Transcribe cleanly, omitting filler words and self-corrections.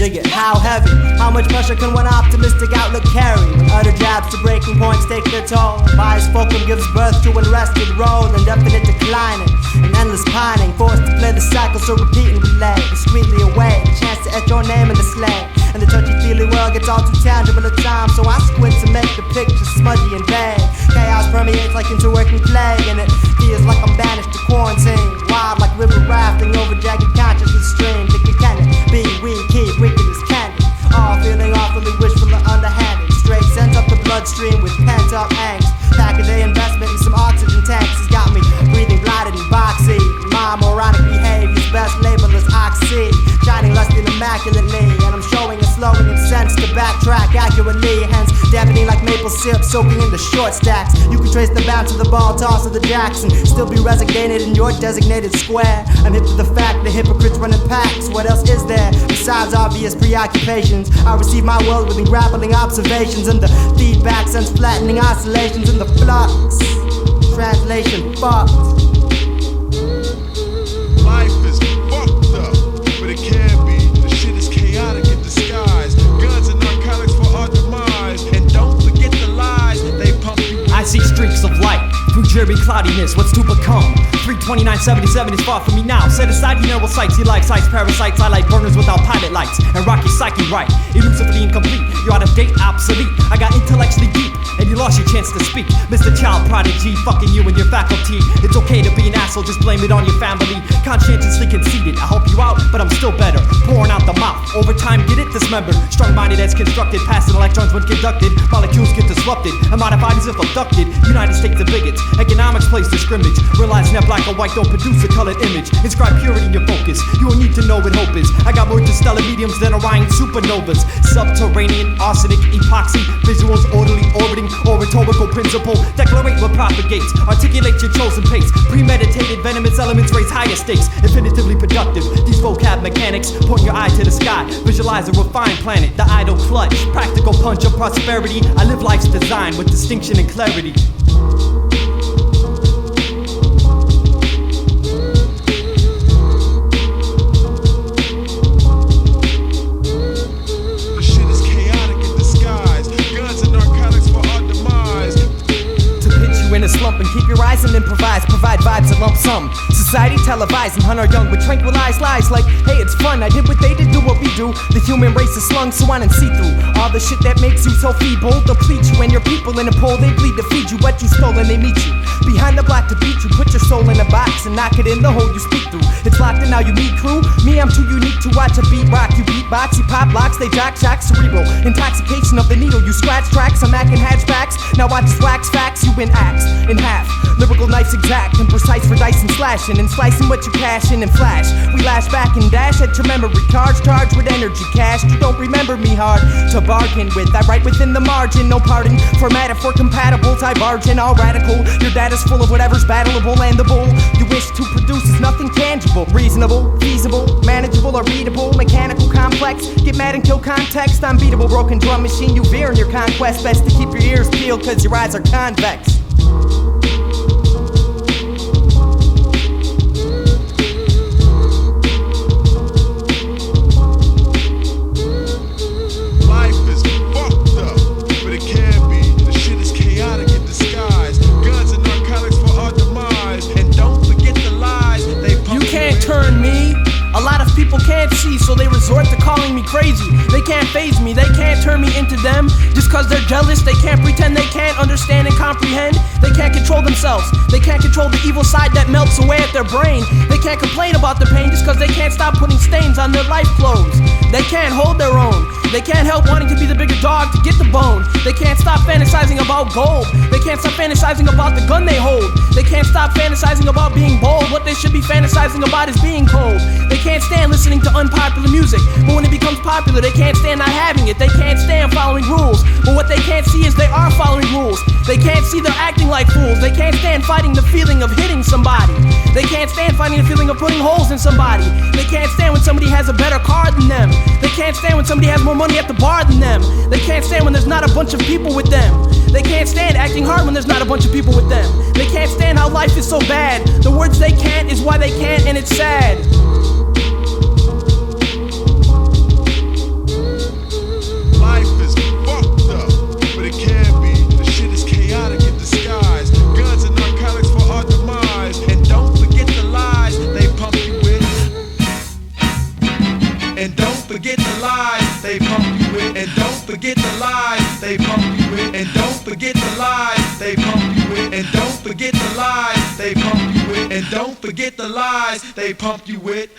Dig it, how heavy? How much pressure can one optimistic outlook carry? When utter jabs to breaking points take their toll, bias fulcrum gives birth to unrested roll, indefinite declining, and endless pining, forced to play the cycle so repeat and relay, discreetly away, the chance to etch your name in the sleigh. And the touchy-feely world gets all too tangible at times, so I squint to make the picture smudgy and vague. Chaos permeates like into working plague, and it feels like I'm banished to quarantine, wild like river rafting over jagged consciousness stream. Thinking can it be we keep wicked as candy, all feeling awfully wishful and underhanded. Straight sends up the bloodstream with pent-up angst. Pack a day investment in some oxygen tanks has got me breathing blighted and boxy. My moronic behavior's best labeled as oxy, shining less than immaculately, and I'm showing a slowing in sense to backtrack accurately. Hence, dampening like maple syrup soaking into short stacks. You can trace the bounce of the ball toss of the Jackson, still be resignated in your designated square. I'm hip to the fact that hypocrites run in packs. What else is there besides obvious preoccupations? I receive my world with grappling observations, and the feedback sends flattening oscillations in the flux. Translation fucked. Life is fucked up, but it can be. The shit is chaotic in disguise. Guns and narcotics for our demise. And don't forget the lies they pump you with. I see streaks of light through dreary cloudiness, what's to become? 32977 is far from me now. Set aside your narrow sights, you like sights, parasites. I like burners without pilot lights, and rock your psyche right. Elusively incomplete, you're out of date, obsolete. I got intellectually deep, and you lost your chance to speak. Mr. Child Prodigy, fucking you and your faculty. It's okay to be an asshole, just blame it on your family. Conscientiously conceited, I help you out, but I'm still better. Pouring out the mouth, over time get it dismembered. Strong-minded as constructed, passing electrons when conducted. Molecules get disrupted, and modified as if abducted. United States of bigots, economics plays the scrimmage. Realizing that black or white don't produce a colored image. Inscribe purity in your focus, you will need to know what hope is. I got more interstellar mediums than Orion supernovas. Subterranean, arsenic, epoxy, visuals orderly orbiting, or rhetorical principle. Declarate what propagates, articulate your chosen pace. Premeditated venomous elements raise higher stakes. Infinitively productive, these vocab mechanics. Point your eye to the sky, visualize a refined planet. The idle clutch, practical punch of prosperity. I live life's design with distinction and clarity. In a slump and keep your eyes and improvise, provide vibes and lump sum. Society televised and hunt our young with tranquilized lies like, hey, it's fun, I did what they did, do what we do. The human race is slung so on and see through all the shit that makes you so feeble. Deplete you and your people in a pole, they bleed to feed you what you stole and they meet you behind the block to beat you. Put your soul in a box and knock it in the hole you speak through. It's locked and now you meet crew. Me, I'm too unique to watch a beat rock. You beatbox, you pop locks, they jock shock cerebral. Intoxication of the needle, you scratch tracks, I'm acting hatchbacks. Now watch us wax facts, you in axe in half. Lyrical knives exact and precise for dice and slashing and slicing what you cash in and flash. We lash back and dash at your memory cards, charged with energy cash. You don't remember me hard to bargain with. I write within the margin, no pardon. Formatted for compatibles, I barge in all radical. Your data's full of whatever's battleable and the bull you wish to produce is nothing tangible. Reasonable, feasible, manageable or readable, mechanical, complex. Get mad and kill context. Unbeatable, broken drum machine. You veer in your conquest. Best to keep your ears peeled cause your eyes are convex. People can't see, so they resort to calling me crazy. They can't faze me, they can't turn me into them. Just cause they're jealous, they can't pretend they can't understand and comprehend. They can't control themselves, they can't control the evil side that melts away at their brain. They can't complain about the pain just cause they can't stop putting stains on their life clothes. They can't hold their own, they can't help wanting to be the bigger dog to get the bone. They can't stop fantasizing about gold, they can't stop fantasizing about the gun they hold. They can't stop fantasizing about being bold, what they should be fantasizing about is being cold. They can't stand listening to unpopular music, but when it becomes popular they can't stand not having it. They can't stand following rules, but what they can't see is they are following rules. They can't see they're acting like fools. They can't stand fighting the feeling of hitting somebody. They can't stand fighting the feeling of putting holes in somebody. They can't stand when somebody has a better car than them. They can't stand when somebody has more money at the bar than them. They can't stand when there's not a bunch of people with them. They can't stand acting hard when there's not a bunch of people with them. They can't stand how life is so bad. The words they can't is why they can't, and it's sad. Life is fucked up, but it can be. The shit is chaotic in disguise. Guns and narcotics for our demise. And don't forget the lies they pump you with. And don't forget the lies they pump you with. And don't forget the lies they pump you with. And don't forget the lies they pump you with. And don't forget the lies they pump you with. And don't forget the lies they pump you with.